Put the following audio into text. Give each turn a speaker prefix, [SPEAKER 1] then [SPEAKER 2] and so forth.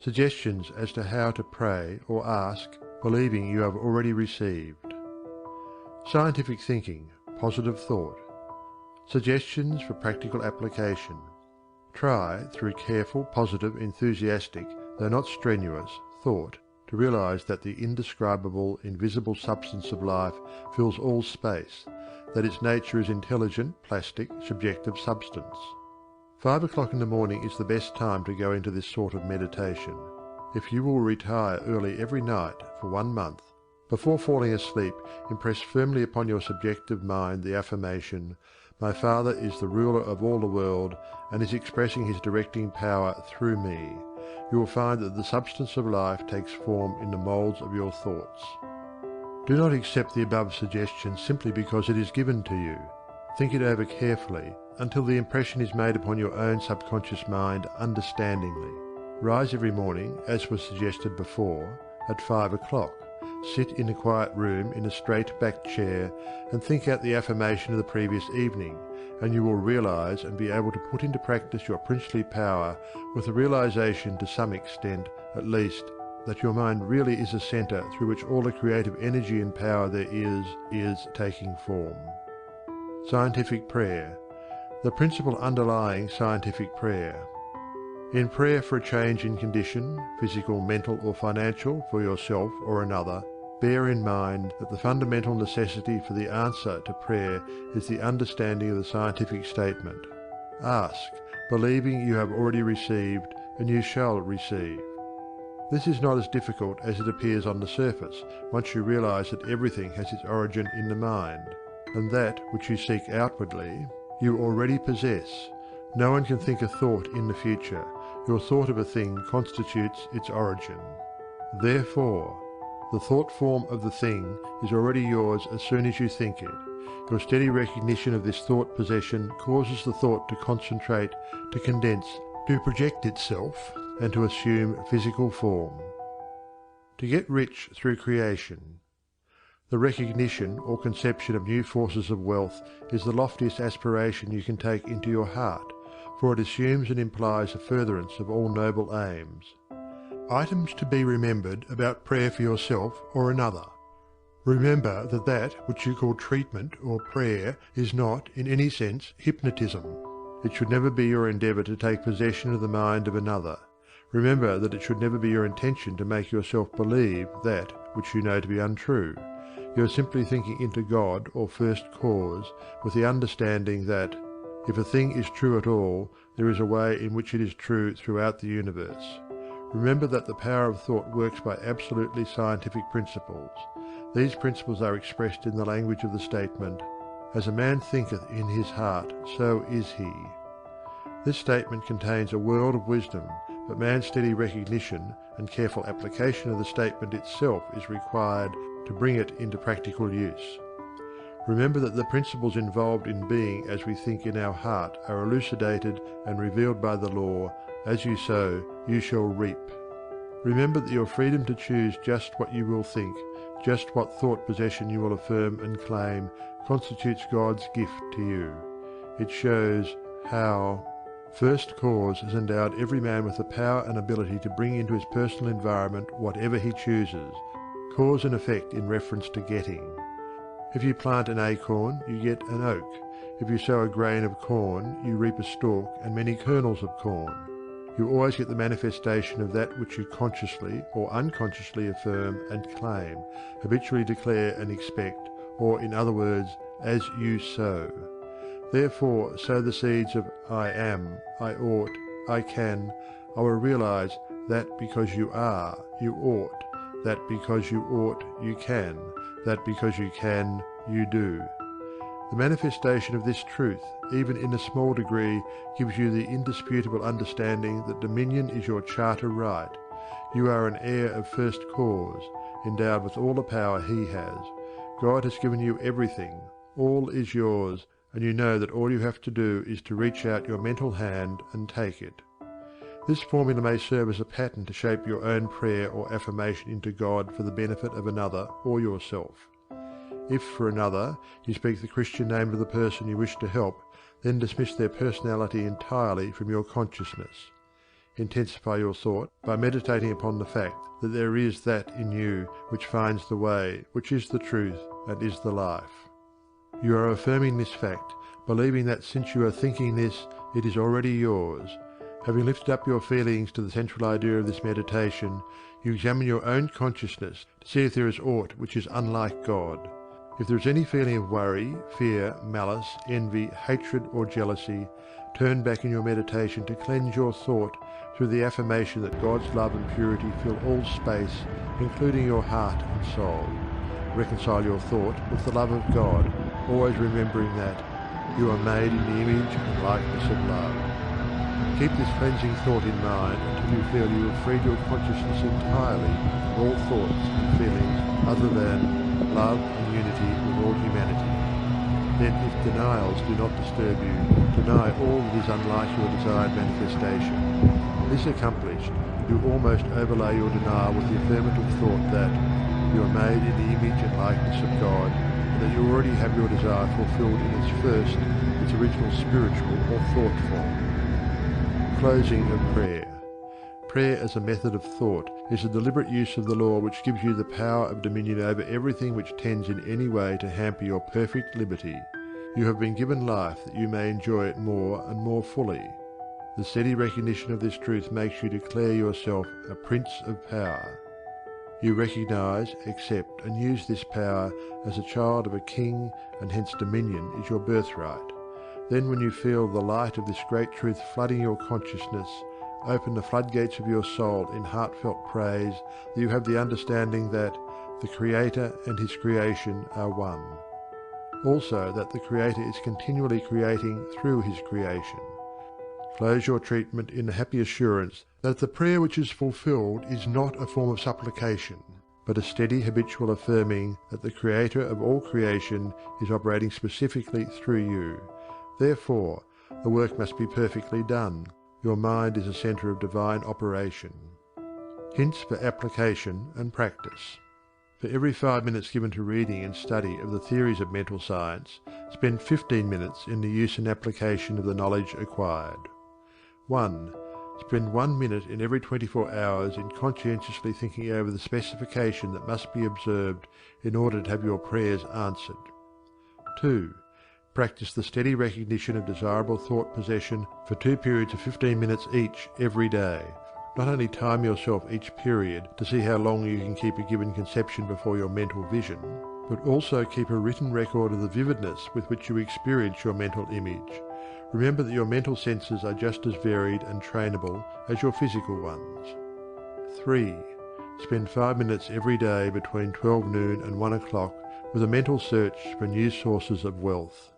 [SPEAKER 1] Suggestions as to how to pray or ask, believing you have already received. Scientific thinking, positive thought. Suggestions for practical application. Try, through careful, positive, enthusiastic, though not strenuous, thought, to realize that the indescribable, invisible substance of life fills all space, that its nature is intelligent, plastic, subjective substance. 5 o'clock in the morning is the best time to go into this sort of meditation. If you will retire early every night for 1 month, before falling asleep, impress firmly upon your subjective mind the affirmation, "My Father is the ruler of all the world and is expressing his directing power through me." You will find that the substance of life takes form in the moulds of your thoughts. Do not accept the above suggestion simply because it is given to you. Think it over carefully until the impression is made upon your own subconscious mind understandingly. Rise every morning, as was suggested before, at 5 o'clock. Sit in a quiet room in a straight-backed chair and think out the affirmation of the previous evening, and you will realize and be able to put into practice your princely power with the realization to some extent, at least, that your mind really is a center through which all the creative energy and power there is taking form. Scientific prayer. The principle underlying scientific prayer. In prayer for a change in condition, physical, mental or financial, for yourself or another, bear in mind that the fundamental necessity for the answer to prayer is the understanding of the scientific statement. Ask, believing you have already received, and you shall receive. This is not as difficult as it appears on the surface, once you realize that everything has its origin in the mind, and that which you seek outwardly, you already possess. No one can think a thought in the future. Your thought of a thing constitutes its origin. Therefore, the thought form of the thing is already yours as soon as you think it. Your steady recognition of this thought possession causes the thought to concentrate, to condense, to project itself, and to assume physical form. To get rich through creation. The recognition or conception of new forces of wealth is the loftiest aspiration you can take into your heart, for it assumes and implies a furtherance of all noble aims. Items to be remembered about prayer for yourself or another. Remember that that which you call treatment or prayer is not, in any sense, hypnotism. It should never be your endeavor to take possession of the mind of another. Remember that it should never be your intention to make yourself believe that which you know to be untrue. You are simply thinking into God or First Cause with the understanding that, if a thing is true at all, there is a way in which it is true throughout the universe. Remember that the power of thought works by absolutely scientific principles. These principles are expressed in the language of the statement, "As a man thinketh in his heart, so is he." This statement contains a world of wisdom, but man's steady recognition and careful application of the statement itself is required to bring it into practical use. Remember that the principles involved in being as we think in our heart are elucidated and revealed by the law, "As you sow, you shall reap." Remember that your freedom to choose just what you will think, just what thought possession you will affirm and claim, constitutes God's gift to you. It shows how First Cause has endowed every man with the power and ability to bring into his personal environment whatever he chooses, cause and effect in reference to getting. If you plant an acorn, you get an oak. If you sow a grain of corn, you reap a stalk and many kernels of corn. You always get the manifestation of that which you consciously or unconsciously affirm and claim, habitually declare and expect, or in other words, as you sow. Therefore sow the seeds of I am, I ought, I can, I will realize that because you are, you ought, that because you ought, you can, that because you can, you do. The manifestation of this truth, even in a small degree, gives you the indisputable understanding that dominion is your charter right. You are an heir of First Cause, endowed with all the power he has. God has given you everything, all is yours, and you know that all you have to do is to reach out your mental hand and take it. This formula may serve as a pattern to shape your own prayer or affirmation into God for the benefit of another or yourself. If, for another, you speak the Christian name of the person you wish to help, then dismiss their personality entirely from your consciousness. intensify your thought by meditating upon the fact that there is that in you which finds the way, which is the truth, and is the life. You are affirming this fact, believing that since you are thinking this, it is already yours. Having lifted up your feelings to the central idea of this meditation, you examine your own consciousness to see if there is aught which is unlike God. If there is any feeling of worry, fear, malice, envy, hatred, or jealousy, turn back in your meditation to cleanse your thought through the affirmation that God's love and purity fill all space, including your heart and soul. Reconcile your thought with the love of God, always remembering that you are made in the image and likeness of love. Keep this cleansing thought in mind until you feel you have freed your consciousness entirely of all thoughts and feelings other than love and unity with all humanity. Then, if denials do not disturb you, deny all that is unlike your desired manifestation. This accomplished, you almost overlay your denial with the affirmative thought that you are made in the image and likeness of God, and that you already have your desire fulfilled in its original spiritual or thought form. Closing of prayer. Prayer as a method of thought is a deliberate use of the law which gives you the power of dominion over everything which tends in any way to hamper your perfect liberty. You have been given life that you may enjoy it more and more fully. The steady recognition of this truth makes you declare yourself a prince of power. You recognize, accept, and use this power as a child of a king, and hence dominion is your birthright. Then when you feel the light of this great truth flooding your consciousness, open the floodgates of your soul in heartfelt praise that you have the understanding that the Creator and His creation are one. Also that the Creator is continually creating through His creation. Close your treatment in the happy assurance that the prayer which is fulfilled is not a form of supplication, but a steady habitual affirming that the Creator of all creation is operating specifically through you. Therefore, the work must be perfectly done. Your mind is a centre of divine operation. Hints for application and practice. For every 5 minutes given to reading and study of the theories of mental science, spend 15 minutes in the use and application of the knowledge acquired. 1. Spend 1 minute in every 24 hours in conscientiously thinking over the specification that must be observed in order to have your prayers answered. 2. Practice the steady recognition of desirable thought possession for 2 periods of 15 minutes each every day. Not only time yourself each period to see how long you can keep a given conception before your mental vision, but also keep a written record of the vividness with which you experience your mental image. Remember that your mental senses are just as varied and trainable as your physical ones. 3. Spend 5 minutes every day between 12 noon and 1 o'clock with a mental search for new sources of wealth.